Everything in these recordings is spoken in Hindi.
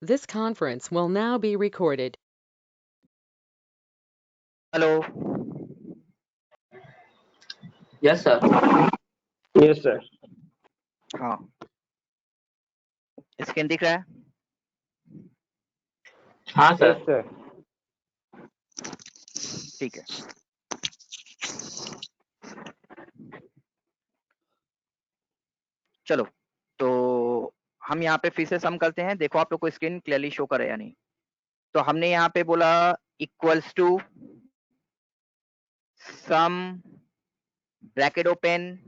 This conference will now be recorded. Hello. Yes sir. Yes sir. हाँ, स्क्रीन दिख रहा है? हाँ यस सर। सर। ठीक है। चलो, तो हम यहाँ पे फिर से सम करते हैं। देखो आप लोग को स्क्रीन क्लियरली शो करे या नहीं। तो हमने यहाँ पे बोला equals to sum bracket open,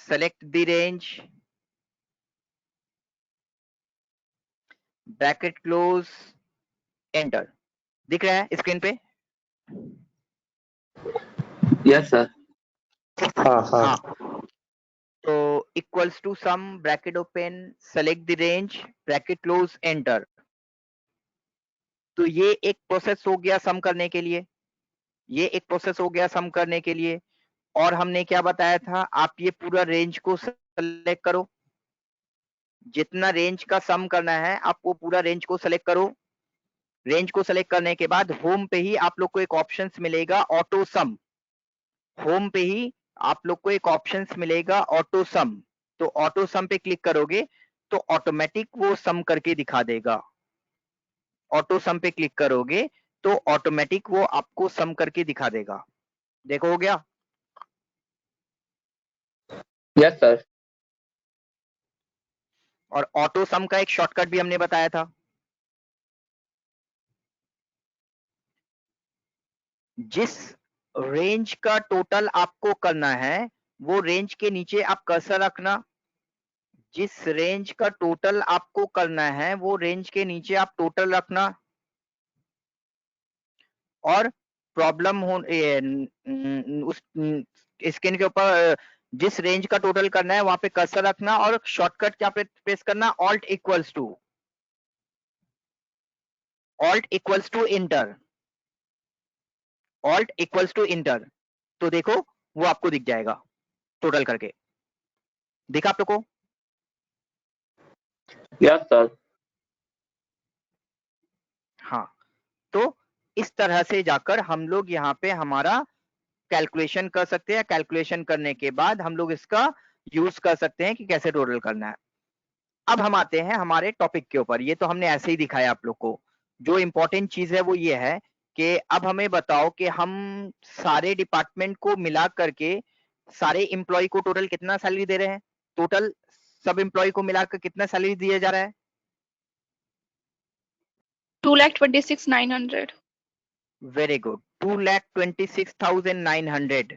select the range, bracket close, enter. दिख रहा है स्क्रीन पे? Yes sir. हाँ हाँ। हाँ, तो equals to sum bracket open, select the range, bracket close, enter. तो ये एक प्रोसेस हो गया सम करने के लिए, ये एक प्रोसेस हो गया सम करने के लिए। और हमने क्या बताया था, आप ये पूरा रेंज को सेलेक्ट करो। जितना रेंज का सम करना है आप वो पूरा रेंज को सेलेक्ट करो। रेंज को सेलेक्ट करने के बाद होम पे ही आप लोग को एक ऑप्शंस मिलेगा ऑटो सम। होम पे ही आप लोग को एक ऑप्शंस मिलेगा ऑटो सम। तो ऑटो सम पे क्लिक करोगे तो ऑटोमेटिक वो सम करके दिखा देगा। ऑटो सम पे क्लिक करोगे तो ऑटोमेटिक वो आपको सम करके दिखा देगा। देखो हो गया। Yes sir. और ऑटो सम का एक शॉर्टकट भी हमने बताया था। जिस रेंज का टोटल आपको करना है वो रेंज के नीचे आप कर्सर रखना। जिस रेंज का टोटल आपको करना है वो रेंज के नीचे आप टोटल रखना। और प्रॉब्लम हो उस स्क्रीन के ऊपर जिस रेंज का टोटल करना है वहां पे कर्सर रखना और शॉर्टकट क्या प्रेस करना, alt equals to enter. Alt equals to enter. तो देखो वो आपको दिख जाएगा टोटल करके। दिखा आप लोग को? Yes sir. हाँ, तो इस तरह से जाकर हम लोग यहाँ पे हमारा कैलकुलेशन कर सकते हैं। कैलकुलेशन करने के बाद हम लोग इसका यूज कर सकते हैं कि कैसे टोटल करना है। अब हम आते हैं हमारे टॉपिक के ऊपर। ये तो हमने ऐसे ही दिखाया आप लोग को। जो इंपॉर्टेंट चीज है वो ये है कि अब हमें बताओ कि हम सारे डिपार्टमेंट को मिला करके सारे एम्प्लॉय को टोटल कितना सैलरी दे रहे हैं। टोटल सब एम्प्लॉय को मिलाकर कितना सैलरी दिया जा रहा है? 2,26,900। Very good, 2,26,900।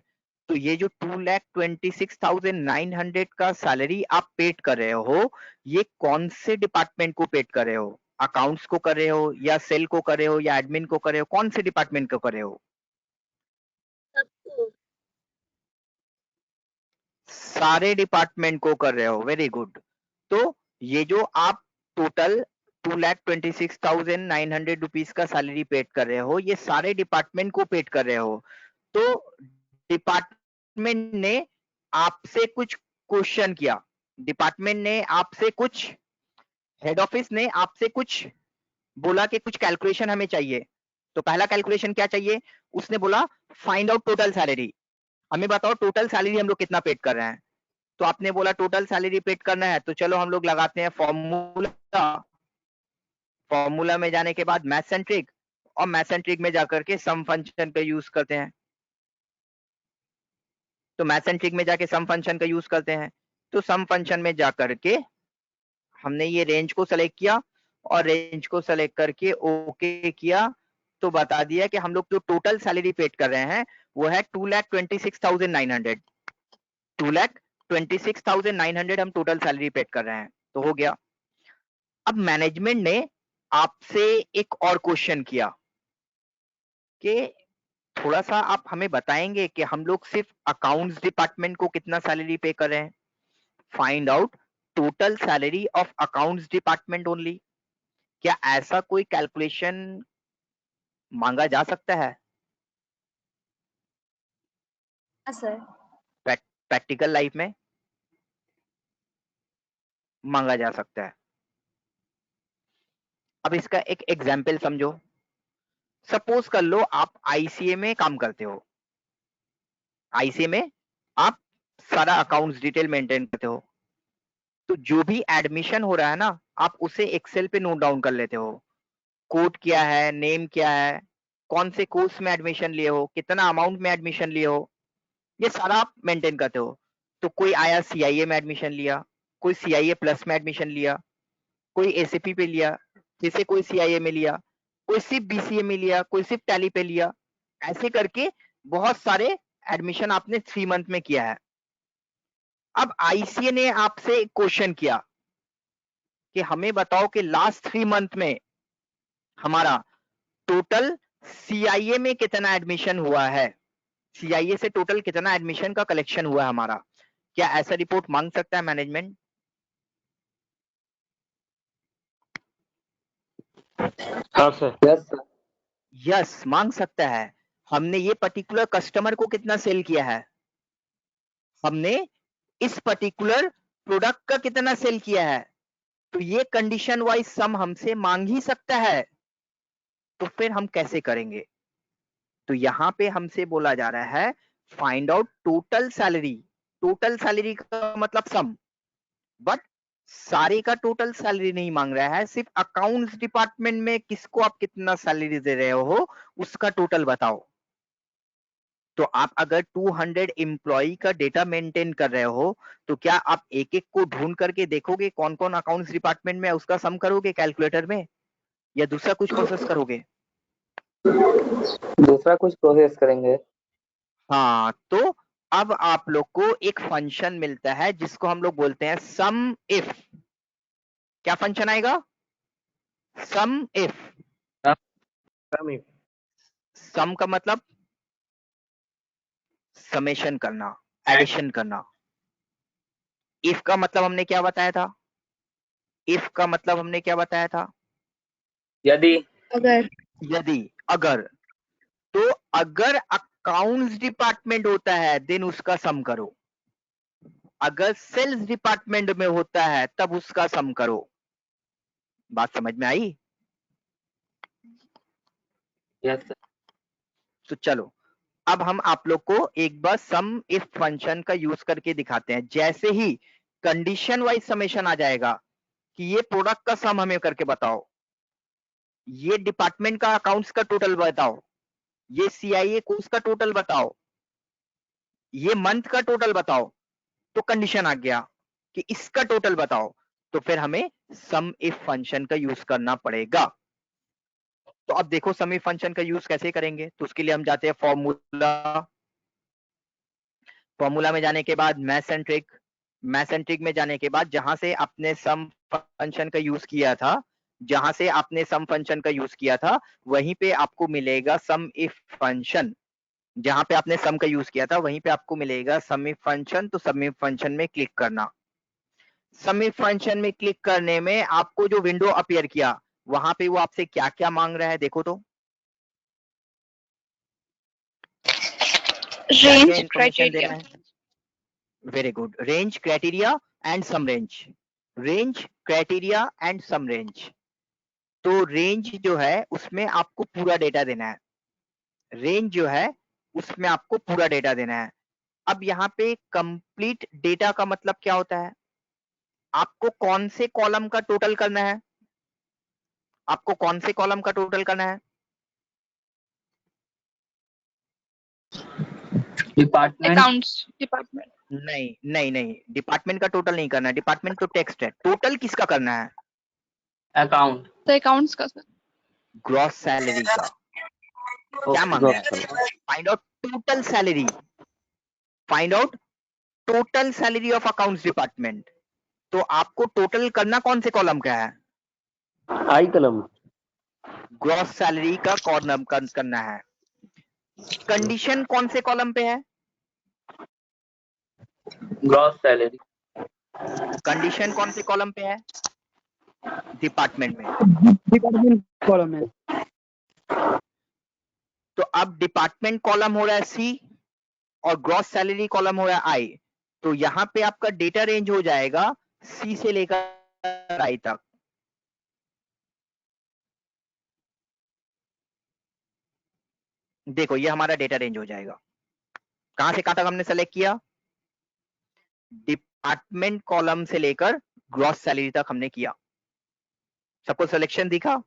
तो ये जो 2,26,900 का सैलरी आप पेड कर रहे हो, ये कौन से डिपार्टमेंट को पेड कर रहे हो? अकाउंट्स को कर रहे हो या सेल को कर रहे हो या एडमिन को कर रहे हो? कौन से डिपार्टमेंट को कर रहे हो? सारे डिपार्टमेंट को कर रहे हो। Very good. तो ये जो आप टोटल 2,26,900 रुपीज का सैलरी पेड कर रहे हो, ये सारे डिपार्टमेंट को पेड कर रहे हो। तो डिपार्टमेंट ने आपसे कुछ क्वेश्चन किया, डिपार्टमेंट ने आपसे कुछ, हेड ऑफिस ने आपसे कुछ बोला कि कुछ कैलकुलेशन हमें चाहिए। तो पहला कैलकुलेशन क्या चाहिए? उसने बोला फाइंड आउट टोटल सैलरी। हमें बताओ टोटल सैलरी हम लोग कितना पेड कर रहे हैं। तो आपने बोला टोटल सैलरी पेड करना है, तो चलो हम लोग लगाते हैं फॉर्मूला। फॉर्मूला में जाने के बाद मैथ सेंट्रिक, और मैथ सेंट्रिक में जाकर के सम फंक्शन का यूज करते हैं। तो मैथ सेंट्रिक में जाके सम फंक्शन का यूज करते हैं। तो सम फंक्शन में जाकर के हमने ये रेंज को सेलेक्ट किया और रेंज को सेलेक्ट करके ओके किया। तो बता दिया कि हम लोग जो टोटल सैलरी पेड कर रहे हैं वो है 2,26,900। 2,26,900 हम टोटल सैलरी पेड कर रहे हैं। तो हो गया। अब मैनेजमेंट ने आपसे एक और क्वेश्चन किया कि थोड़ा सा आप हमें बताएंगे कि हम लोग सिर्फ अकाउंट्स डिपार्टमेंट को कितना सैलरी पे कर रहे हैं। Find out total salary of accounts department only. क्या ऐसा कोई कैलकुलेशन मांगा जा सकता है? सर। प्रैक्टिकल लाइफ में मांगा जा सकता है। अब इसका एक एग्जाम्पल समझो। सपोज कर लो आप आईसीए में काम करते हो, आईसीए में आप सारा अकाउंट्स डिटेल मेंटेन करते हो, तो जो भी एडमिशन हो रहा है ना, आप उसे एक्सेल पे नोट डाउन कर लेते हो। कोड क्या है, नेम क्या है, कौन से कोर्स में एडमिशन लिए हो, कितना अमाउंट में एडमिशन लिए हो, ये सारा आप मेंटेन करते हो। तो कोई आया सीआईए में एडमिशन लिया, कोई सीआईए प्लस में एडमिशन लिया, कोई एसीपी पे लिया, जैसे कोई सीआईए में लिया, कोई सिर्फ बीसीए में लिया, कोई सिर्फ टैली पे लिया, ऐसे करके बहुत सारे एडमिशन आपने 3 मंथ में किया है। अब आईसीए ने आपसे क्वेश्चन किया कि हमें बताओ कि लास्ट 3 मंथ में हमारा टोटल सीआईए में कितना एडमिशन हुआ है, सीआईए से टोटल कितना एडमिशन का कलेक्शन हुआ है हमारा। क्या ऐसा रिपोर्ट मांग सकता है मैनेजमेंट? हाँ सर। Yes sir. यस, मांग सकता है। हमने ये पर्टिकुलर कस्टमर को कितना सेल किया है, हमने इस पर्टिकुलर प्रोडक्ट का कितना सेल किया है, तो ये कंडीशन वाइज सम हमसे मांग ही सकता है। तो फिर हम कैसे करेंगे? तो यहां पे हमसे बोला जा रहा है find out total salary. Total salary का मतलब सम, बट सारे का टोटल सैलरी नहीं मांग रहा है, सिर्फ अकाउंट्स डिपार्टमेंट में किसको आप कितना सैलरी दे रहे हो उसका टोटल बताओ। तो आप अगर 200 एम्प्लॉय का डेटा मेंटेन कर रहे हो, तो क्या आप एक एक को ढूंढ करके देखोगे कौन कौन अकाउंट्स डिपार्टमेंट में है, उसका सम करोगे कैलकुलेटर में, या दूसरा कुछ प्रोसेस करोगे? दूसरा कुछ प्रोसेस करेंगे। हाँ, तो अब आप लोग को एक फंक्शन मिलता है जिसको हम लोग बोलते हैं सम इफ। क्या फंक्शन आएगा? सम इफ। सम का मतलब समेशन करना, एडिशन करना। इफ का मतलब हमने क्या बताया था? इफ का मतलब हमने क्या बताया था? यदि अगर यदि, अगर। तो अगर अकाउंट्स डिपार्टमेंट होता है देन उसका सम करो, अगर सेल्स डिपार्टमेंट में होता है तब उसका सम करो। बात समझ में आई? Yes sir. तो चलो अब हम आप लोग को एक बार सम इफ फंक्शन का यूज करके दिखाते हैं। जैसे ही कंडीशन वाइज समेशन आ जाएगा कि ये प्रोडक्ट का सम हमें करके बताओ, ये डिपार्टमेंट का अकाउंट्स का टोटल बताओ, ये सीआईए कोर्स का टोटल बताओ, ये मंथ का टोटल बताओ, तो कंडीशन आ गया कि इसका टोटल बताओ, तो फिर हमें सम इफ फंक्शन का यूज करना पड़ेगा। तो अब देखो सम इफ फंक्शन का यूज कैसे करेंगे। तो उसके लिए हम जाते हैं फॉर्मूला। फॉर्मूला में जाने के बाद maths and trick, maths and trick में जाने के बाद जहां से आपने सम फंक्शन का यूज किया था, जहां से आपने सम फंक्शन का यूज किया था वहीं पे आपको मिलेगा सम इफ फंक्शन। जहां पे आपने सम का यूज किया था वहीं पे आपको मिलेगा सम इफ फंक्शन। तो सम इफ फंक्शन में क्लिक करना। सम इफ फंक्शन में क्लिक करने में आपको जो विंडो अपीयर किया वहां पे वो आपसे क्या क्या मांग रहा है देखो तो। क्या रेंज इंफॉर्मेशन देना क्राइटेरिया है? Very good. Range, criteria and sum range. Range, criteria and sum range. तो रेंज जो है उसमें आपको पूरा डेटा देना है। रेंज जो है उसमें आपको पूरा डेटा देना है। अब यहाँ पे कंप्लीट डेटा का मतलब क्या होता है? आपको कौन से कॉलम का टोटल करना है? आपको कौन से कॉलम का टोटल करना है? डिपार्टमेंट। अकाउंट्स डिपार्टमेंट नहीं नहीं नहीं, डिपार्टमेंट का टोटल नहीं करना है। डिपार्टमेंट तो टेक्स्ट है। टोटल किसका करना है? अकाउंट। तो अकाउंट्स का सर ग्रॉस सैलरी का। क्या मांग रहा है? Find out total salary. Find out total salary of accounts department. तो आपको टोटल करना कौन से कॉलम का है? आई कलम। ग्रॉस सैलरी का कॉलम करना है। कंडीशन कौन से कॉलम पे है? Gross salary. कंडीशन कौन से कॉलम पे है? डिपार्टमेंट में। डिपार्टमेंट कॉलम है। तो अब डिपार्टमेंट कॉलम हो रहा है सी और ग्रॉस सैलरी कॉलम हो रहा है आई। तो यहां पे आपका डेटा रेंज हो जाएगा सी से लेकर आई तक। देखो ये हमारा डेटा रेंज हो जाएगा। कहां से कहां तक हमने सेलेक्ट किया? डिपार्टमेंट कॉलम से लेकर ग्रॉस सैलरी तक हमने किया। सबको सिलेक्शन दिखा?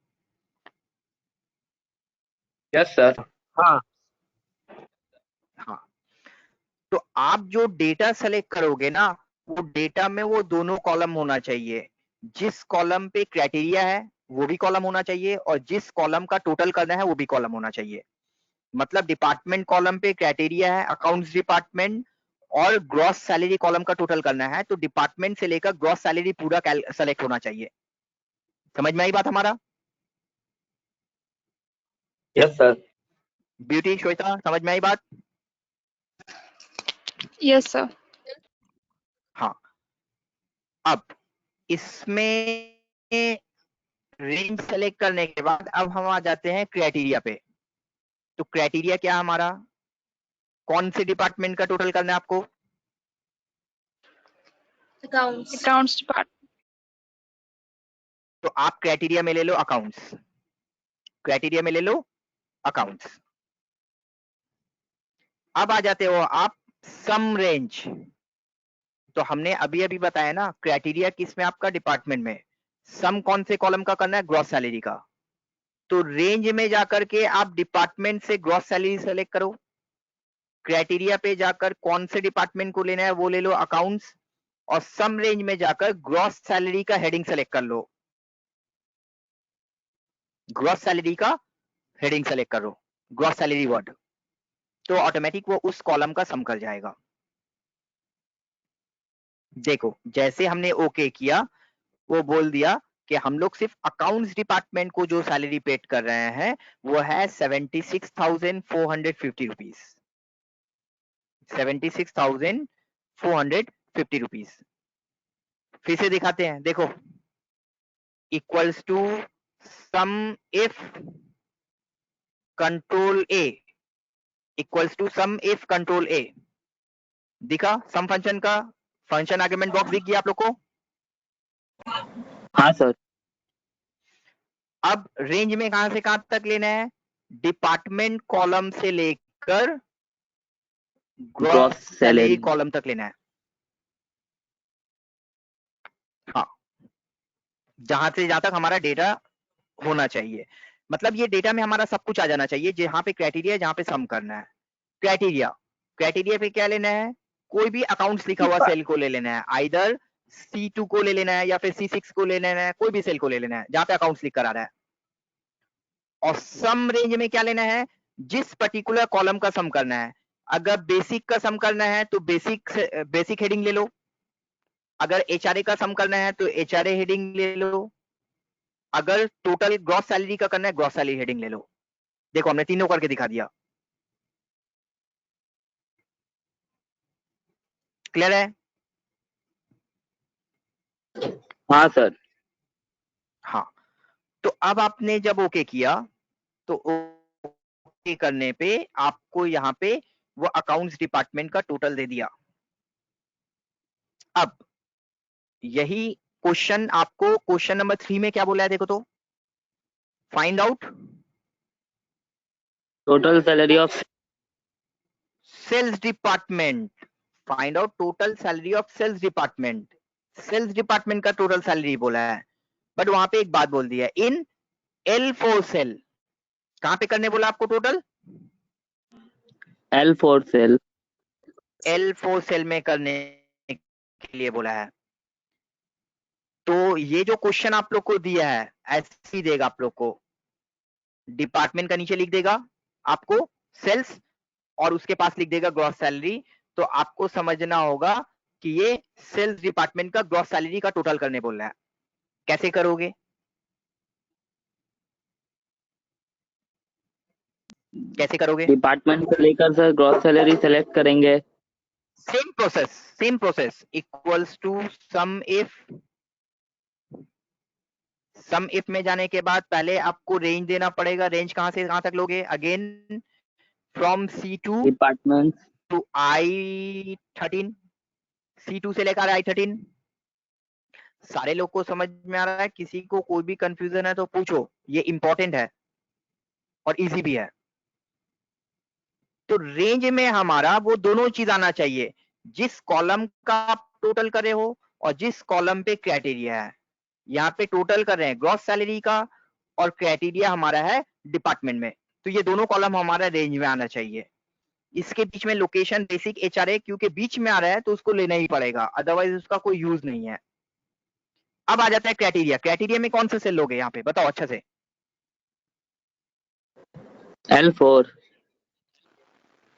Yes sir. हाँ हाँ। तो आप जो डेटा सेलेक्ट करोगे ना, वो डेटा में वो दोनों कॉलम होना चाहिए। जिस कॉलम पे क्राइटेरिया है वो भी कॉलम होना चाहिए, और जिस कॉलम का टोटल करना है वो भी कॉलम होना चाहिए। मतलब डिपार्टमेंट कॉलम पे क्राइटेरिया है अकाउंट्स डिपार्टमेंट, और ग्रॉस सैलरी कॉलम का टोटल करना है, तो डिपार्टमेंट से लेकर ग्रॉस सैलरी पूरा सेलेक्ट होना चाहिए। समझ में आई बात हमारा? Yes sir. ब्यूटी, श्वेता, समझ में आई बात? Yes, sir. हाँ। अब इसमें रेंज सेलेक्ट करने के बाद अब हम आ जाते हैं क्राइटेरिया पे। तो क्राइटेरिया क्या है हमारा? कौन से डिपार्टमेंट का टोटल करना है आपको? Accounts department. तो आप क्राइटेरिया में ले लो अकाउंट्स, क्राइटेरिया में ले लो अकाउंट्स। अब आ जाते हो आप सम रेंज। तो हमने अभी अभी बताया ना, क्राइटेरिया किस में? आपका डिपार्टमेंट में। सम कौन से कॉलम का करना है? ग्रॉस सैलरी का। तो रेंज में जाकर के आप डिपार्टमेंट से ग्रॉस सैलरी सेलेक्ट करो। क्राइटेरिया पे जाकर कौन से डिपार्टमेंट को लेना है वो ले लो अकाउंट्स, और सम रेंज में जाकर ग्रॉस सैलरी का हेडिंग सेलेक्ट कर लो। ग्रॉस सैलरी का हेडिंग सेलेक्ट करो, ग्रॉस सैलरी वर्ड, तो ऑटोमेटिक वो उस कॉलम का सम कर जाएगा। देखो जैसे हमने ओके किया, वो बोल दिया कि हम लोग सिर्फ अकाउंट्स डिपार्टमेंट को जो सैलरी पेड कर रहे हैं वो है 76,450 रुपीज। 76,450 रुपीज। फिर से दिखाते हैं, देखो equals to sum if control A, equals to sum if control A. दिखा सम फंक्शन का फंक्शन आर्गुमेंट बॉक्स दिख गया आप लोग को? हाँ सर। अब रेंज में कहां से कहां तक लेना है? डिपार्टमेंट कॉलम से लेकर ग्रॉस सैलरी कॉलम तक लेना है। हाँ, जहां से जहां तक हमारा डेटा होना चाहिए। मतलब ये डेटा में हमारा सब कुछ आ जाना चाहिए, जहां पे क्राइटेरिया, जहां पे सम करना है। क्राइटेरिया, क्राइटेरिया पे क्या लेना है? कोई भी अकाउंट्स लिखा हुआ सेल को ले लेना है, आइदर C2 को ले लेना है या फिर C6 को ले लेना है, कोई भी सेल को ले लेना है जहां पे अकाउंट्स लिख कर आ रहा है। और सम रेंज में क्या लेना है? जिस पर्टिकुलर कॉलम का सम करना है। अगर बेसिक का सम करना है तो बेसिक हेडिंग ले लो। अगर HRA का सम करना है तो HRA हेडिंग ले लो। अगर टोटल ग्रॉस सैलरी का करना है, ग्रॉस सैलरी हेडिंग ले लो। देखो हमने तीनों करके दिखा दिया। क्लियर है? हाँ सर। हाँ। तो अब आपने जब ओके किया, तो ओके करने पे आपको यहाँ पे वो अकाउंट्स डिपार्टमेंट का टोटल दे दिया। अब यही क्वेश्चन आपको क्वेश्चन नंबर 3 में क्या बोला है? देखो तो, find out total salary of sales department. Find out total salary of sales department. Sales department का टोटल सैलरी बोला है, बट वहां पे एक बात बोल दी है, इन L4 सेल। कहां पे करने बोला आपको total? L4 cell. L4 cell में करने के लिए बोला है। तो ये जो क्वेश्चन आप लोग को दिया है ऐसे ही देगा आप लोग को। डिपार्टमेंट का नीचे लिख देगा आपको सेल्स, और उसके पास लिख देगा ग्रॉस सैलरी। तो आपको समझना होगा कि ये सेल्स डिपार्टमेंट का ग्रॉस सैलरी का टोटल करने बोल रहा है। कैसे करोगे? कैसे करोगे? डिपार्टमेंट से लेकर सर ग्रॉस सैलरी सेलेक्ट करेंगे। Same process, same process. Equals to sum if में जाने के बाद पहले आपको रेंज देना पड़ेगा। रेंज कहां से कहां तक लोगे? Again from C2 department to I13, C2 से लेकर I13। सारे लोग को समझ में आ रहा है? किसी को कोई भी कंफ्यूजन है तो पूछो, ये इंपॉर्टेंट है और इजी भी है। तो रेंज में हमारा वो दोनों चीज आना चाहिए, जिस कॉलम का आप टोटल कर रहे हो और जिस कॉलम पे क्राइटेरिया है। यहाँ पे टोटल कर रहे हैं ग्रॉस सैलरी का और क्राइटेरिया हमारा है डिपार्टमेंट में, तो ये दोनों कॉलम हमारा रेंज में आना चाहिए। इसके बीच में लोकेशन बेसिक एचआरए क्योंकि बीच में आ रहा है तो उसको लेना ही पड़ेगा, अदरवाइज उसका कोई यूज नहीं है। अब आ जाता है क्राइटेरिया। क्राइटेरिया में कौन सा सेल लोगे यहाँ पे बताओ अच्छे से। L4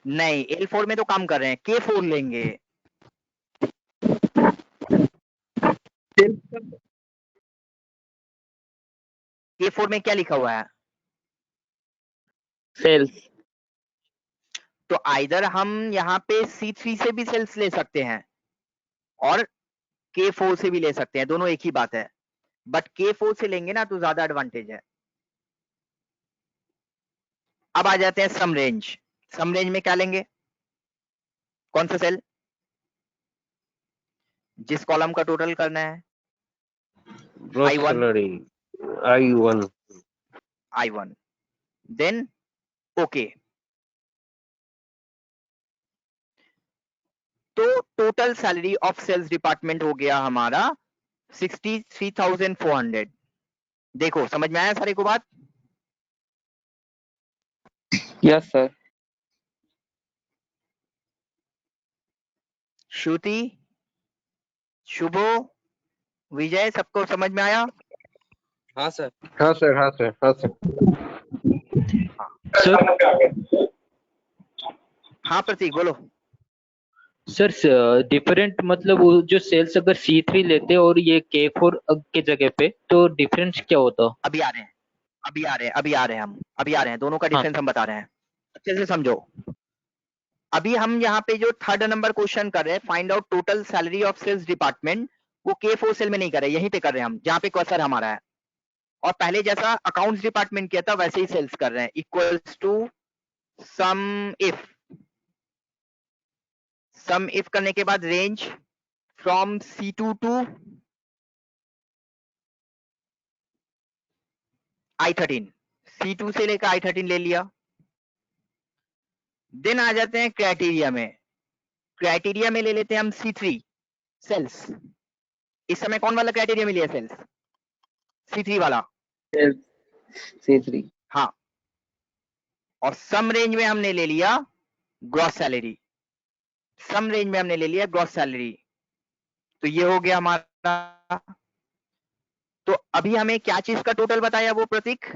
नहीं, L4 में तो काम कर रहे हैं, K4 लेंगे। K4 में क्या लिखा हुआ है? सेल्स। तो आइदर हम यहाँ पे C3 से भी सेल्स ले सकते हैं और K4 से भी ले सकते हैं, दोनों एक ही बात है, बट K4 से लेंगे ना तो ज्यादा एडवांटेज है। अब आ जाते हैं सम रेंज। सम रेंज में क्या लेंगे? कौन सा सेल? जिस कॉलम का टोटल करना है। Gross I1 salary I1 I1 then okay. तो total salary of sales department हो गया हमारा 63,400। देखो समझ में आया सारे को बात? Yes sir. श्रुति, शुभो, विजय, सबको समझ में आया? हाँ सर हाँ सर हाँ सर हाँ सर हाँ प्रतीक बोलो। सर डिफरेंट मतलब वो जो सेल्स अगर C3 लेते और ये K4 के जगह पे तो डिफरेंस क्या होता? अभी आ रहे हैं, अभी आ रहे हैं, दोनों का डिफरेंस हम बता रहे हैं, अच्छे से समझो। अभी हम यहाँ पे जो थर्ड नंबर क्वेश्चन कर रहे हैं, find out total salary of sales department, वो K4 सेल में नहीं कर रहे, यहीं पे कर रहे हैं हम, जहाँ पे कर्सर हमारा है। और पहले जैसा अकाउंट्स डिपार्टमेंट किया था वैसे ही सेल्स कर रहे हैं, इक्वल्स टू सम इफ करने के बाद range from C2 to I13, C2 से लेकर I13 ले लिया। देन आ जाते हैं क्राइटेरिया में। क्राइटेरिया में ले लेते हैं हम C3 सेल्स। इस समय कौन वाला क्राइटेरिया में लिया सेल्स? C3 वाला। C3 हाँ, और सम रेंज में हमने ले लिया ग्रॉस सैलरी। सम रेंज में हमने ले लिया ग्रॉस सैलरी। तो ये हो गया हमारा। तो अभी हमें क्या चीज का टोटल बताया वो प्रतीक?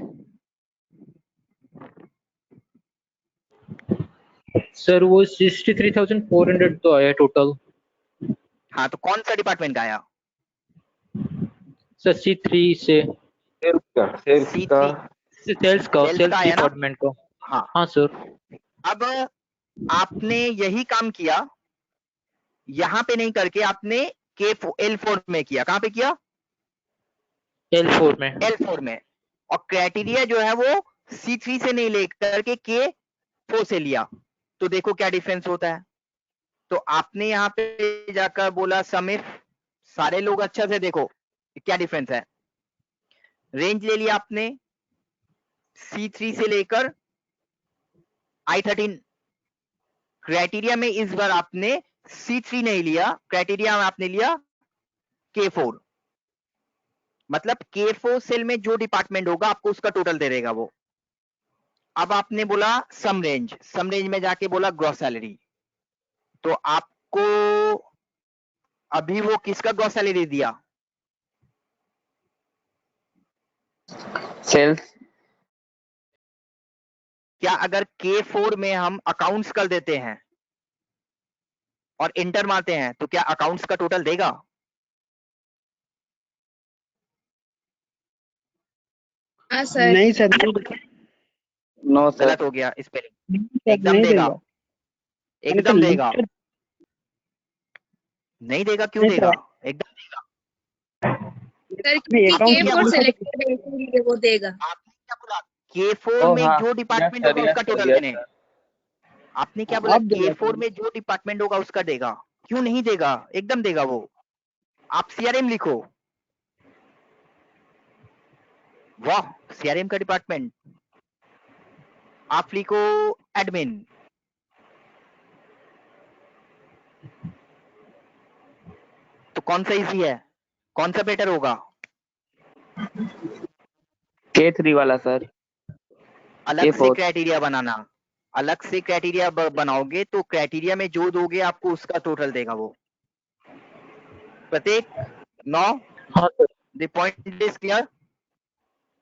सर वो 63,400 तो आया टोटल। हाँ, तो कौन सा डिपार्टमेंट का आया? सर C3 से सेल्स का सेल्स का, सेल्स सेल्स का आया ना? डिपार्टमेंट का। हाँ हाँ सर। अब आपने यही काम किया, यहां पे नहीं करके आपने L4 में किया। कहां पे किया? L4 में। L4 में। और क्राइटेरिया जो है वो C3 से नहीं लेकर के K4 से लिया। तो देखो क्या डिफरेंस होता है। तो आपने यहाँ पे जाकर बोला सम इफ, सारे लोग अच्छा से देखो क्या डिफरेंस है। रेंज ले लिया आपने C3 से लेकर I13। क्राइटेरिया में इस बार आपने C3 नहीं लिया, क्राइटेरिया में आपने लिया K4। मतलब K4 सेल में जो डिपार्टमेंट होगा आपको उसका टोटल दे देगा वो। अब आपने बोला सम रेंज, सम रेंज में जाके बोला ग्रॉस सैलरी। तो आपको अभी वो किसका ग्रॉस सैलरी दिया? सेल्स। क्या अगर K4 में हम अकाउंट्स कर देते हैं और इंटर मारते हैं तो क्या अकाउंट्स का टोटल देगा? हाँ सर। नहीं सर, नहीं नो सर। गलत हो गया स्पेलिंग। सर, एकदम नहीं देगा, एकदम सर, देगा। नहीं देगा, क्यों नहीं देगा? सर। एकदम देगा। सर क्योंकि अकाउंट K4 में सेलेक्टेड है इसीलिए वो देगा। आपने क्या बोला? K4 में जो डिपार्टमेंट होगा उसका टोटल देने। आपने क्या बोला? आप देगा K4 में जो डिपार्टमेंट होगा उसका देगा। क्यों नहीं देगा? एकदम देगा वो। आप CRM लिखो। वाह, CRM का डिपार्टमेंट। आप लिखो एडमिन। कौन सा इजी है, कौन सा बेटर होगा? K3 वाला सर। अलग से K4 क्राइटेरिया बनाना, अलग से क्राइटेरिया बनाओगे तो क्राइटेरिया में जो दोगे आपको उसका टोटल देगा वो। प्रत्येक 9 हाँ sir. The point is clear?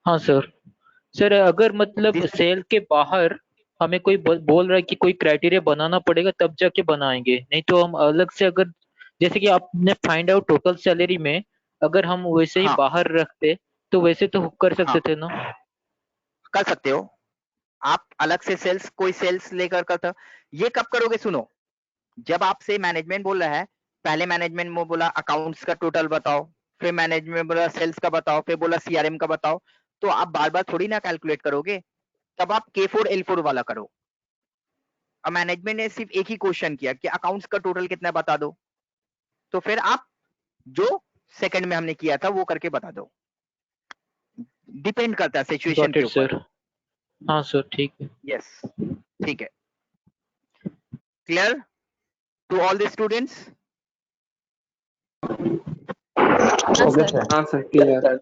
हाँ सर। सर अगर मतलब This- सेल के बाहर हमें कोई बोल रहा है कि कोई क्राइटेरिया बनाना पड़ेगा तब जाके बनाएंगे, नहीं तो हम अलग से अगर जैसे कि आपने फाइंड आउट टोटल सैलरी में अगर हम वैसे ही हाँ बाहर रखते तो वैसे तो कर सकते हाँ थे ना। कर सकते हो आप अलग से सेल्स, कोई सेल्स लेकर करता। ये कब करोगे सुनो, जब आपसे मैनेजमेंट बोल रहा है, पहले मैनेजमेंट में बोला अकाउंट्स का टोटल बताओ, फिर मैनेजमेंट बोला सेल्स का बताओ, फिर बोला सीआरएम का बताओ, तो आप बार बार थोड़ी ना कैलकुलेट करोगे, तब आप K4 L4 वाला करो। अब मैनेजमेंट ने सिर्फ एक ही क्वेश्चन किया कि अकाउंट्स का टोटल कितना है बता दो, तो फिर आप जो सेकंड में हमने किया था वो करके बता दो। डिपेंड करता है सिचुएशन गॉट के इट ऊपर। सर। हाँ सर ठीक है। यस ठीक है। Clear to all the students? हाँ सर। हाँ sir, Yes clear. sir।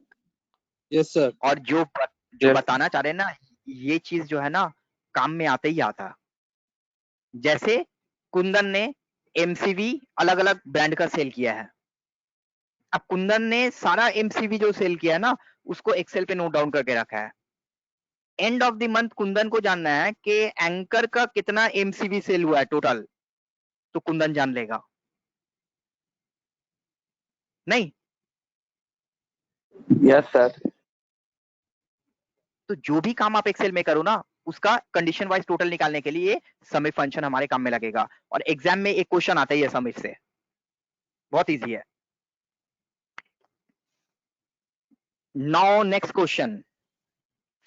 Yes sir. और जो Yes. बताना चाह रहे हैं ना, ये चीज जो है ना काम में आते ही आता। जैसे कुंदन ने एमसीवी अलग अलग ब्रांड का सेल किया है, अब कुंदन ने सारा एमसीवी जो सेल किया है ना उसको एक्सेल पे नोट डाउन करके रखा है। End of the month Kundan को जानना है कि एंकर का कितना एमसीवी सेल हुआ है टोटल, तो कुंदन जान लेगा नहीं? Yes sir। तो जो भी काम आप एक्सेल में करो ना उसका कंडीशन वाइज टोटल निकालने के लिए समिफ फंक्शन हमारे काम में लगेगा। और एग्जाम में एक क्वेश्चन आता ही है समिफ से, बहुत इजी है। Now next question,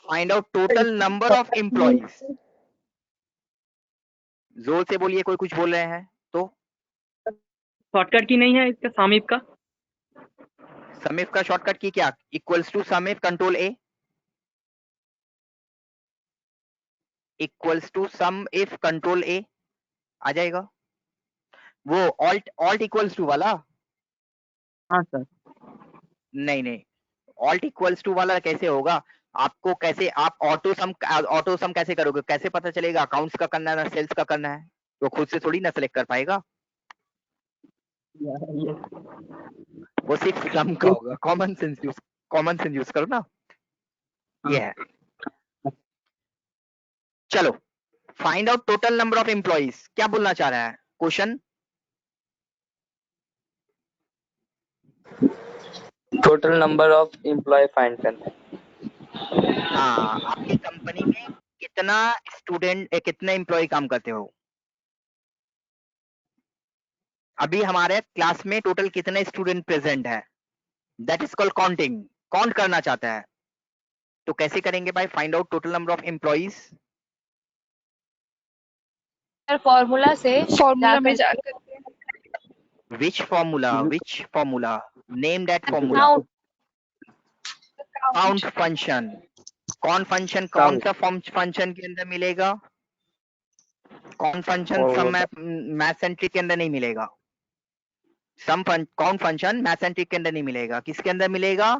find out total number of employees. जोर से बोलिए, कोई कुछ बोल रहे हैं तो। शॉर्टकट की नहीं है इसका सामिप का? समिफ का शॉर्टकट की क्या? Equals to sumif control A, equals to sum if control A आ जाएगा। वो ऑल्ट ऑल्ट इक्वल्स टू वाला हाँ सर। नहीं, ऑल्ट इक्वल्स टू वाला कैसे होगा? आपको कैसे, आप ऑटो सम कैसे करोगे? कैसे पता चलेगा अकाउंट्स का करना है ना सेल्स का करना है? वो खुद से थोड़ी ना सेलेक्ट कर पाएगा, वो सिर्फ सम का होगा। कॉमन सेंस यूज करो ना, ये है। चलो find out total number of employees, क्या बोलना चाह रहा है question? Total number of employee find करना है। हाँ, आपकी कंपनी में कितना स्टूडेंट, कितने एम्प्लॉय काम करते हो? अभी हमारे क्लास में टोटल कितने स्टूडेंट प्रेजेंट है, that is called counting. Count करना चाहता है तो कैसे करेंगे भाई? Find out total number of employees. Sir formula से फॉर्मूला में जाकर जाकर which formula? Name that formula. Count count function. कौन फंक्शन, कौन सा फंक्शन के अंदर मिलेगा? कौन फंक्शन सम मैथसेंट्रिक के अंदर नहीं मिलेगा। कौन फंक्शन मैथसेंट्रिक के अंदर नहीं मिलेगा, किसके अंदर मिलेगा?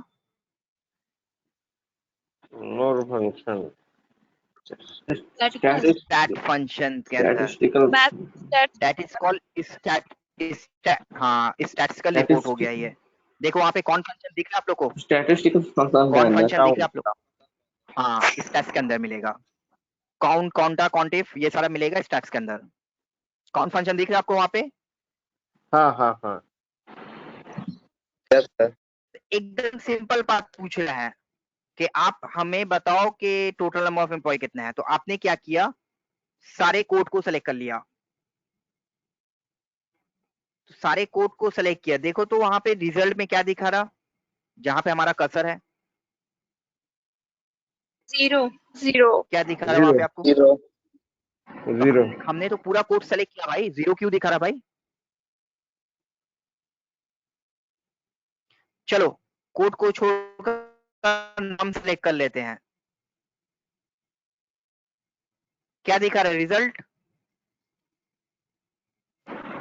Nor function. स्टैट फंक्शन के अंदर। That is called statistical report हो गया ये। देखो वहां पे कौन फंक्शन दिख रहा है आप लोग को? Statistical function कौन है फंक्शन दिख रहा है आप लोग को? हाँ, स्टैट्स के अंदर मिलेगा। काउंट, काउंटा, काउंटिफ, ये सारा मिलेगा स्टैट्स के अंदर। कौन फंक्शन दिख रहा है आपको वहां पे? हाँ। Yes sir। एकदम सिंपल बात पूछ रहा है कि आप हमें बताओ कि टोटल नंबर ऑफ एम्प्लॉय कितना है। तो आपने क्या किया, सारे कोड को सेलेक्ट कर लिया। तो सारे कोड को सेलेक्ट किया, देखो तो वहां पे रिजल्ट में क्या दिखा रहा, जहां पे हमारा कर्सर है 0 क्या दिखा रहा है वहां पे आपको? 0 हमने तो पूरा कोड सेलेक्ट किया भाई, 0 क्यों दिखा रहा भाई? चलो कोड को छोड़कर नाम सेलेक्ट कर लेते हैं, क्या दिखा रहा है रिजल्ट?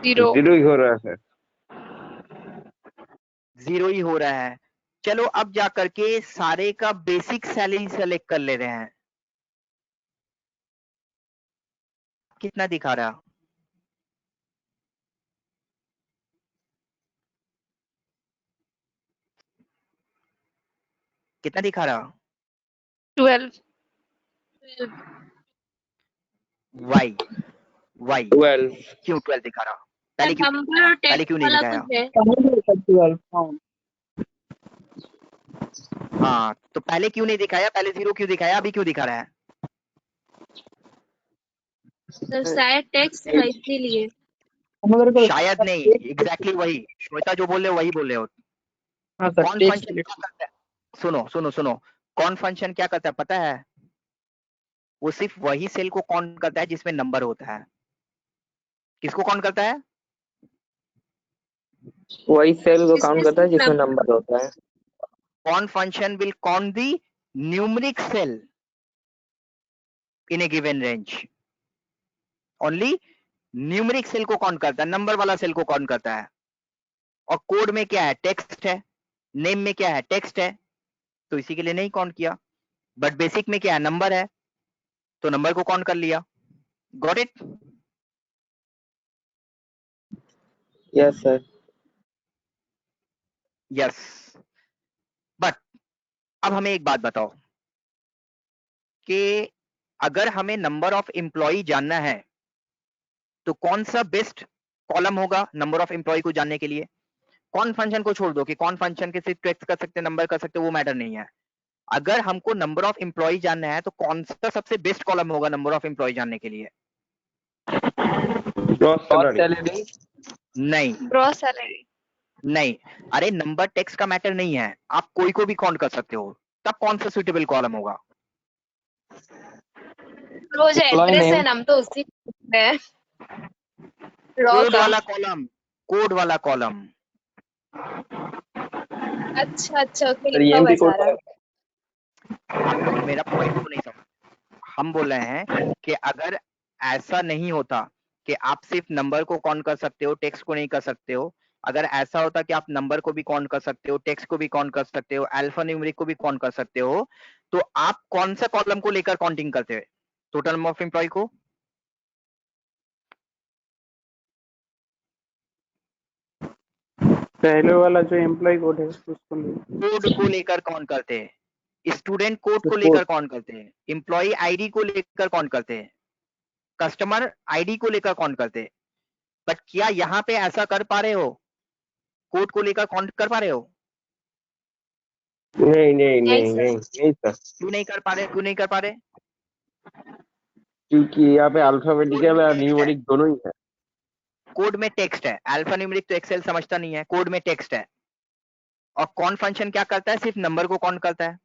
0 0 ही हो रहा है। 0 ही हो रहा है। चलो अब जा करके सारे का बेसिक सैलरी सेलेक्ट कर ले रहे हैं। कितना दिखा रहा? कितना दिखा रहा? 12 वाई वाई 12 क्यों 12 दिखा रहा? पहले क्यों नंबर और पहले टेक्स्ट क्यों नहीं वाला दिखाया? कुछ है। 12 pound हाँ तो पहले क्यों नहीं दिखाया? पहले 0 क्यों दिखाया? अभी क्यों दिखा रहा है? तो शायद टेक्स्ट था इसीलिए। शायद नहीं, एग्जैक्टली वही श्वेता जो बोल रहे हो वही बोल रहे हो। हाँ सर कौन टेक्स्ट फंक्शन क्या करता है? सुनो सुनो सुनो, कौन फंक्शन क्या करता है पता है? वो सिर्फ वही सेल को काउंट करता है जिसमें नंबर होता है। किसको काउंट करता है? वही सेल को काउंट जिसमें करता है सिर्फ जिसमें नंबर नंबर होता है। कौन function will count the numeric cell in a given range? Only numeric cell को काउंट करता है, नंबर वाला सेल को काउंट करता है। और कोड में क्या है? टेक्स्ट है। नेम में क्या है? टेक्स्ट है, तो इसी के लिए नहीं काउंट किया। बट बेसिक में क्या है? नंबर है, तो नंबर को काउंट कर लिया। Got it? Yes sir. Yes. But अब हमें एक बात बताओ कि अगर हमें नंबर ऑफ एम्प्लॉय जानना है तो कौन सा बेस्ट कॉलम होगा नंबर ऑफ एम्प्लॉय को जानने के लिए? कौन फंक्शन को छोड़ दो कि कौन फंक्शन के सिर्फ टेक्स्ट कर सकते, नंबर कर सकते, वो मैटर नहीं है। अगर हमको नंबर ऑफ एम्प्लॉय जानना है तो कौन सा सबसे बेस्ट कॉलम होगा नंबर ऑफ एम्प्लॉय जानने के लिए? ग्रॉस और सैलरी। सैलरी नहीं ग्रॉस सैलरी। नहीं, अरे नंबर टेक्स्ट का मैटर नहीं है, आप कोई को भी काउंट कर सकते हो, तब कौन सा सुटेबल कॉलम होगा? वो जो एम्प्लॉय एड्रेस है नेम। हम तो उसी में रॉ कोड का। वाला कॉलम, कोड वाला कॉलम। अच्छा अच्छा, ओके, सर लिखा हुआ ईएमपी है कोड सारा। आप लोग मेरा पॉइंट को नहीं समझ। हम बोल रहे हैं कि अगर ऐसा नहीं होता कि आप सिर्फ नंबर को काउंट कर सकते हो, टेक्स्ट को नहीं कर सकते हो, अगर ऐसा होता कि आप नंबर को भी काउंट कर सकते हो, टेक्स्ट को भी काउंट कर सकते हो, अल्फा न्यूमेरिक को भी काउंट कर सकते हो, तो आप कौन सा कॉलम को लेकर काउंटिंग करते हैं टोटल नंबर ऑफ एम्प्लॉय को? पहले वाला जो एम्प्लॉय कोड है उसको कोड को लेकर काउंट करते हैं, स्टूडेंट कोड को कोड। लेकर काउंट करते हैं, एम्प्लॉय आईडी को लेकर काउंट करते हैं, कस्टमर आईडी को लेकर काउंट करते हैं। बट क्या यहाँ पे ऐसा कर पा रहे हो? कोड को लेकर काउंट कर पा रहे हो? नहीं नहीं नहीं नहीं सर। नहीं नहीं सर, क्यों नहीं कर पा रहे? क्यों नहीं कर पा रहे? क्योंकि यहाँ पे कोड अल्फाबेटिकल में और टेक्स्ट है, न्यूमेरिक दोनों ही है। कोड में टेक्स्ट है, अल्फा न्यूमेरिक तो एक्सेल समझता नहीं है, कोड में टेक्स्ट है। और कौन फंक्शन क्या करता है? सिर्फ नंबर को काउंट करता है,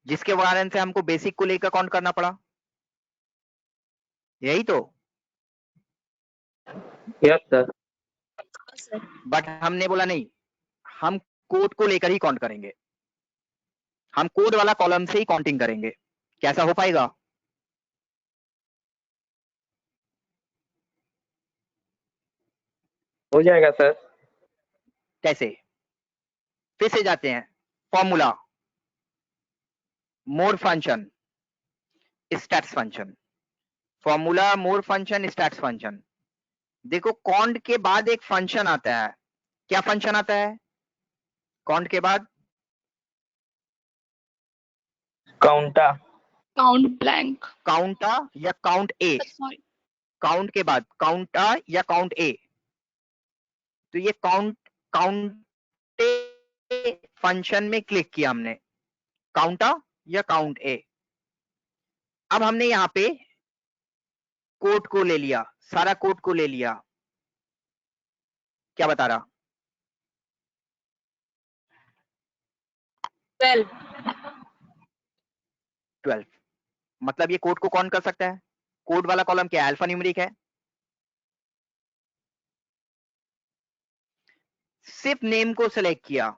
जिसके कारण से हमको बेसिक को लेकर काउंट करना पड़ा। यही तो। Yes sir. सर बट हमने बोला नहीं, हम कोड को लेकर ही काउंट करेंगे, हम कोड वाला कॉलम से ही काउंटिंग करेंगे। कैसा हो पाएगा? हो जाएगा सर। कैसे? फिर से जाते हैं, फॉर्मूला, मोर फंक्शन, स्टैट्स फंक्शन, फॉर्मूला, मोर फंक्शन, स्टैट्स फंक्शन। देखो काउंट के बाद एक फंक्शन आता है, क्या फंक्शन आता है काउंट के बाद? काउंटा। Count blank. काउंटा या काउंट ए? सॉरी। काउंट के बाद काउंटा या काउंट ए? तो ये काउंट फंक्शन में क्लिक किया हमने, काउंटा या काउंट ए। अब हमने यहां पे कोड को ले लिया, सारा कोड को ले लिया। क्या बता रहा? 12। 12। मतलब ये कोड को कौन कर सकता है? कोड वाला कॉलम क्या है? अल्फा न्यूमेरिक है। सिर्फ नेम को सिलेक्ट किया,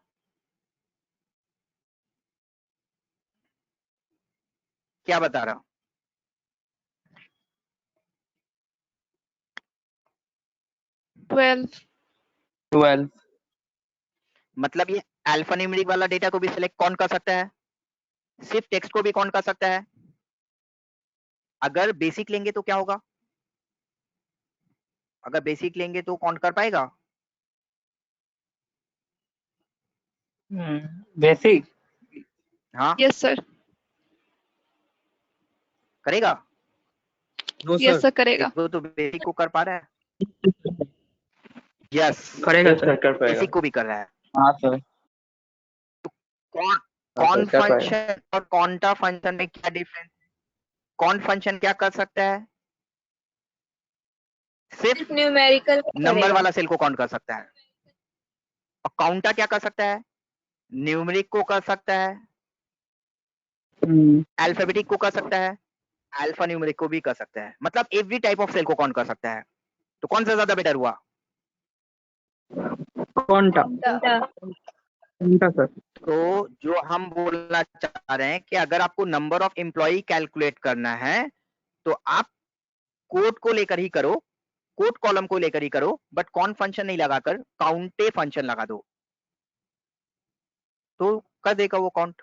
क्या बता रहा? 12। 12. मतलब ये अल्फान्यूमेरिक वाला डेटा को भी सिलेक्ट कौन कर सकता है? सिर्फ टेक्स्ट को भी कौन कर सकता है? अगर बेसिक लेंगे तो क्या होगा? अगर बेसिक लेंगे तो कौन कर पाएगा? बेसिक. हाँ यस सर, करेगा? नो यस सर सर करेगा। वो तो बेसिक को कर पा रहा है। यस करेगा यस सर। सर कर पाएगा बेसिक को भी कर रहा है। हाँ सर. कौन हाँ कौन सर कर पाएगा फंक्शन और कौनटा फंक्शन में क्या डिफरेंस? कौन फंक्शन क्या कर सकता है? सिर्फ सिर्फ न्यूमेरिकल नंबर करेगा। वाला सेल को काउंट कर सकता है। और काउंटा क्या कर सकता है? न्यूमेरिक को कर सकता है, अल्फाबेटिक को कर सकता है, अल्फा न्यूमेरिक को भी कर सकता है। मतलब एवरी टाइप ऑफ सेल को काउंट कर सकता है। तो कौन सा ज्यादा बेटर हुआ? कौनटा सर। तो जो हम बोलना चाह रहे हैं कि अगर आपको नंबर ऑफ एम्प्लॉय कैलकुलेट करना है तो आप कोड को लेकर ही करो, कोड कॉलम को लेकर ही करो, बट कौन फंक्शन नहीं लगाकर काउंटे फंक्शन लगा दो तो कर देगा वो काउंट।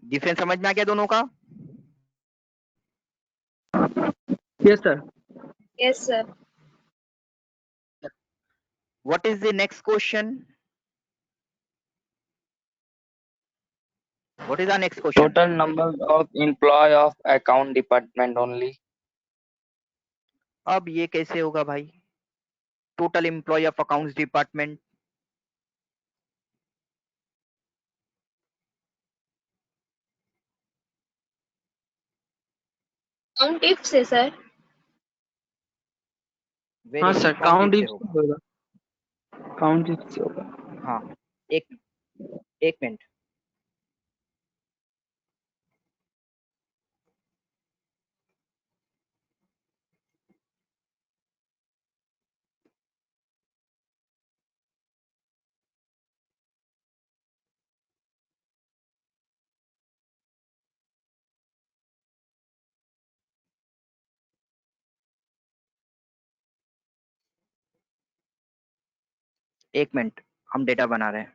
डिफरेंस समझ में आ गया दोनों का? Yes sir. Yes sir. What is the next question? What is our next question? Total number of employee of account department only. अब ये कैसे होगा भाई? Total employ of accounts department. Count if से सर। हाँ सर, काउंट से इफ होगा। होगा। काउंट इफ से होगा। हाँ एक मिनट। एक मिनट, हम डेटा बना रहे हैं।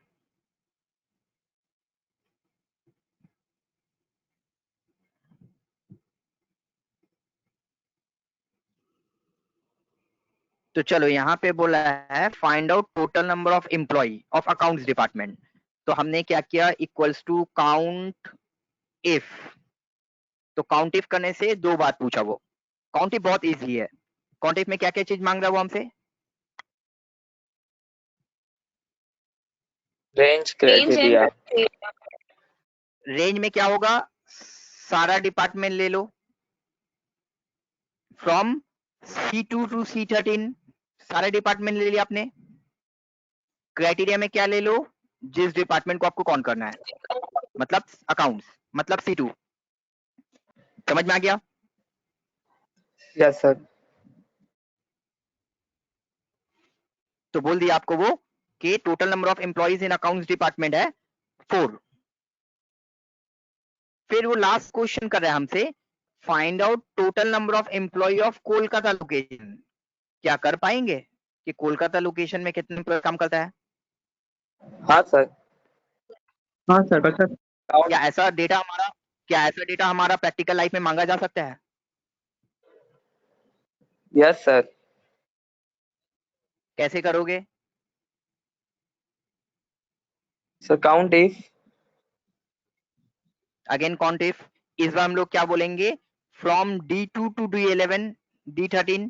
तो चलो यहाँ पे बोला है find out total number of employ of accounts department. तो हमने क्या किया? Equals to count if. तो काउंट इफ करने से दो बात पूछा वो। काउंट इफ बहुत इजी है। काउंट इफ में क्या क्या चीज मांग रहा है वो हमसे? Range criteria. रेंज में क्या होगा? सारा डिपार्टमेंट ले लो, फ्रॉम C2 टू C13 सारे डिपार्टमेंट ले लिया आपने। क्राइटेरिया में क्या ले लो? जिस डिपार्टमेंट को आपको कौन करना है, मतलब अकाउंट्स, मतलब C2। समझ में आ गया? Yes sir. तो बोल दिया आपको वो कि total number of employees in accounts department है 4। फिर वो लास्ट क्वेश्चन कर रहा है हमसे find out total number of employ of Kolkata location. क्या कर पाएंगे कि कोलकाता लोकेशन में कितने एम्प्लॉय काम करता है? हाँ सर. हाँ सर बता। क्या ऐसा डेटा हमारा प्रैक्टिकल लाइफ में मांगा जा सकता है? Yes sir. कैसे करोगे? So count if. Again count if. इस बार हम लोग क्या बोलेंगे? From D2 to D11 D13।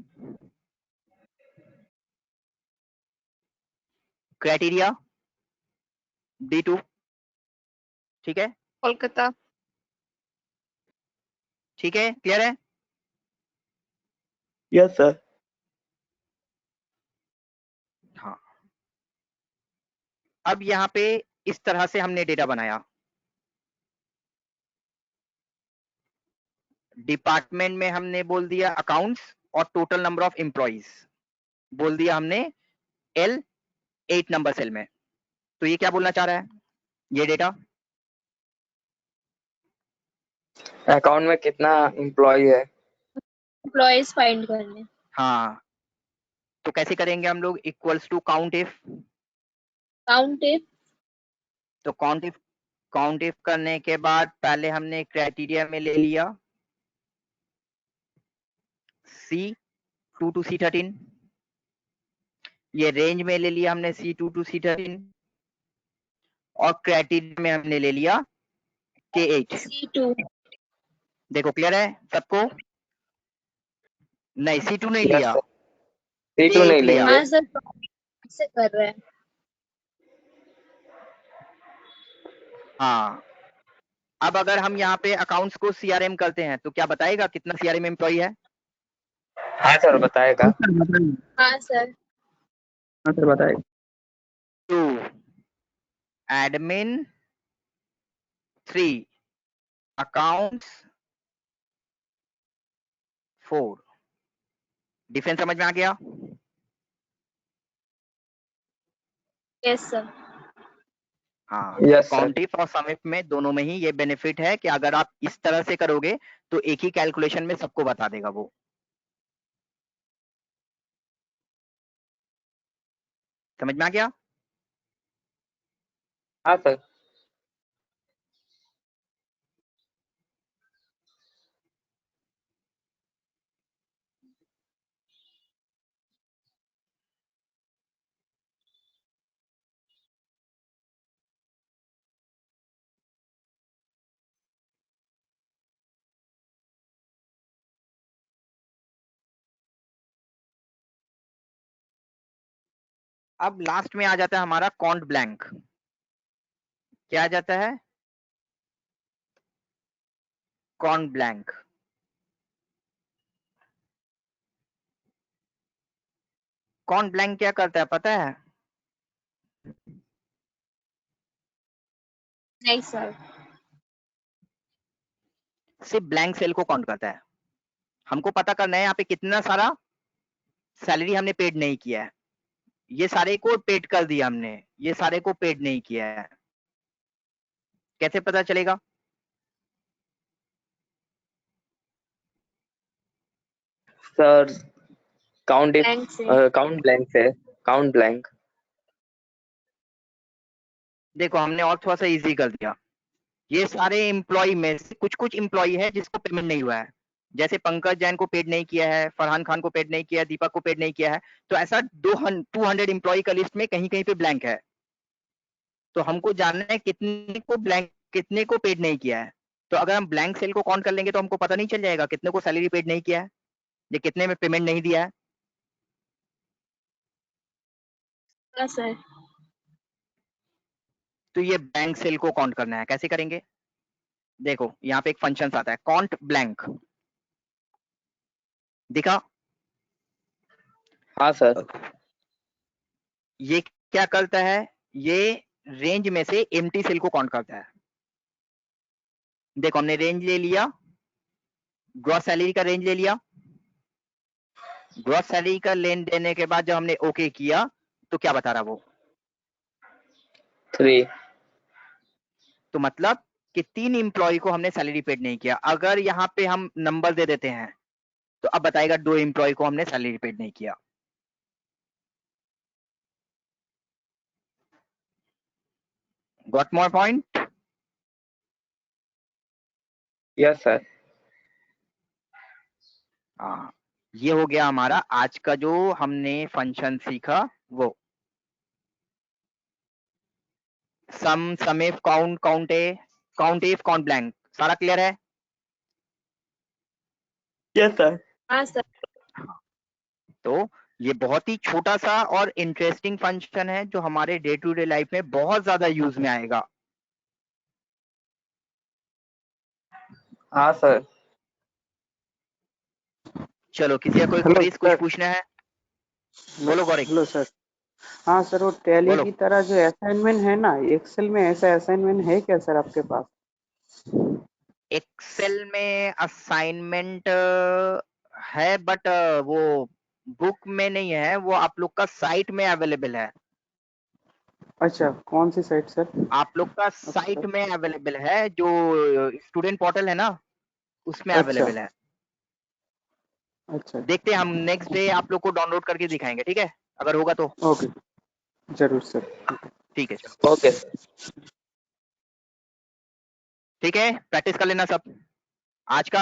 Criteria D2। ठीक है, कोलकाता। ठीक है, क्लियर है? Yes sir. हाँ। अब यहाँ पे इस तरह से हमने डेटा बनाया। डिपार्टमेंट में हमने बोल दिया अकाउंट्स और टोटल नंबर ऑफ एम्प्लॉइज बोल दिया हमने L8 नंबर सेल में। तो ये क्या बोलना चाह रहा है ये डेटा? अकाउंट में कितना एम्प्लॉय है? एम्प्लॉयज फाइंड करने। हाँ, तो कैसे करेंगे हम लोग? Equals to count if. Count if तो काउंट इफ करने के बाद पहले हमने क्राइटेरिया में ले लिया C2 to C13, ये रेंज में ले लिया हमने C2 to C13, और क्राइटेरिया में हमने ले लिया K8। C2 देखो क्लियर है सबको? नहीं, C2 नहीं यस लिया, सर, C2 नहीं K8 लिया। लेंगे। हाँ सर से कर रहे हैं। हाँ, अब अगर हम यहाँ पे अकाउंट्स को CRM करते हैं तो क्या बताएगा कितना CRM एम्प्लॉय है? हाँ सर बताएगा। हाँ सर हाँ सर बताएगा। 2 एडमिन 3 अकाउंट्स 4। डिफरेंस समझ में आ गया? यस सर हाँ, यस सर। काउंटिफ और समिफ में दोनों में ही ये बेनिफिट है कि अगर आप इस तरह से करोगे तो एक ही कैलकुलेशन में सबको बता देगा वो। समझ में आ गया? हाँ सर। अब लास्ट में आ जाता है हमारा कॉन्ट ब्लैंक। क्या आ जाता है? Can't blank. कॉन्ट ब्लैंक क्या करता है पता है? नहीं सर सिर्फ ब्लैंक सेल को काउंट करता है। हमको पता करना है यहाँ पे कितना सारा सैलरी हमने पेड नहीं किया है। ये सारे को पेड कर दिया हमने, ये सारे को पेड नहीं किया है। कैसे पता चलेगा? सर काउंट इफ ब्लैंक से काउंट ब्लैंक से काउंट ब्लैंक। देखो हमने और थोड़ा सा इजी कर दिया। ये सारे एम्प्लॉय में से कुछ कुछ एम्प्लॉय है जिसको पेमेंट नहीं हुआ है, जैसे पंकज जैन को पेड नहीं किया है, फरहान खान को पेड नहीं किया है, दीपक को पेड नहीं किया है। तो ऐसा 200 एम्प्लॉय का लिस्ट में कहीं कहीं पे ब्लैंक है। तो हमको जानना है कितने को पेड नहीं किया है। तो अगर हम ब्लैंक सेल को काउंट कर लेंगे तो हमको पता नहीं चल जाएगा कितने को सैलरी पेड नहीं किया है या कितने में पेमेंट नहीं दिया है? हाँ सर तो ये ब्लैंक सेल को काउंट करना है। कैसे करेंगे? देखो यहाँ पे एक फंक्शन आता है काउंट ब्लैंक, दिखा? हाँ सर। ये क्या करता है? ये रेंज में से एम्प्टी सेल को काउंट करता है। देखो हमने रेंज ले लिया, ग्रॉस सैलरी का रेंज ले लिया। ग्रॉस सैलरी का लेन देने के बाद जब हमने ओके किया तो क्या बता रहा वो? 3। तो मतलब कि 3 एम्प्लॉय को हमने सैलरी पेड नहीं किया। अगर यहाँ पे हम नंबर दे देते हैं तो अब बताएगा 2 एम्प्लॉय को हमने सैलरी पेड नहीं किया। Got more point? Yes sir. हाँ, ये हो गया हमारा आज का जो हमने फंक्शन सीखा वो। Sum, sumif, count, count if, count blank, सारा क्लियर है? Yes sir. हाँ सर तो ये बहुत ही छोटा सा और इंटरेस्टिंग फंक्शन है जो हमारे डे टू डे लाइफ में बहुत ज्यादा यूज में आएगा। हाँ सर। चलो किसी का कोई हेलो क्वेरी, कुछ सर। पूछना है? बोलो गौरिक। Hello sir. हाँ सर, वो टैली बोलो। की तरह जो असाइनमेंट है ना, एक्सेल में ऐसा असाइनमेंट है क्या सर आपके पास? एक्सेल में असाइनमेंट है बट वो बुक में नहीं है, वो आप लोग का साइट में अवेलेबल है। अच्छा, कौन सी साइट सर? आप लोग का साइट में अवेलेबल है, जो स्टूडेंट पोर्टल है ना उसमें अच्छा अवेलेबल है। अच्छा देखते हैं हम नेक्स्ट डे आप लोग को डाउनलोड करके दिखाएंगे, ठीक है, अगर होगा तो। ओके जरूर सर। ठीक है चलो, ओके ठीक है, प्रैक्टिस कर लेना सब। आज का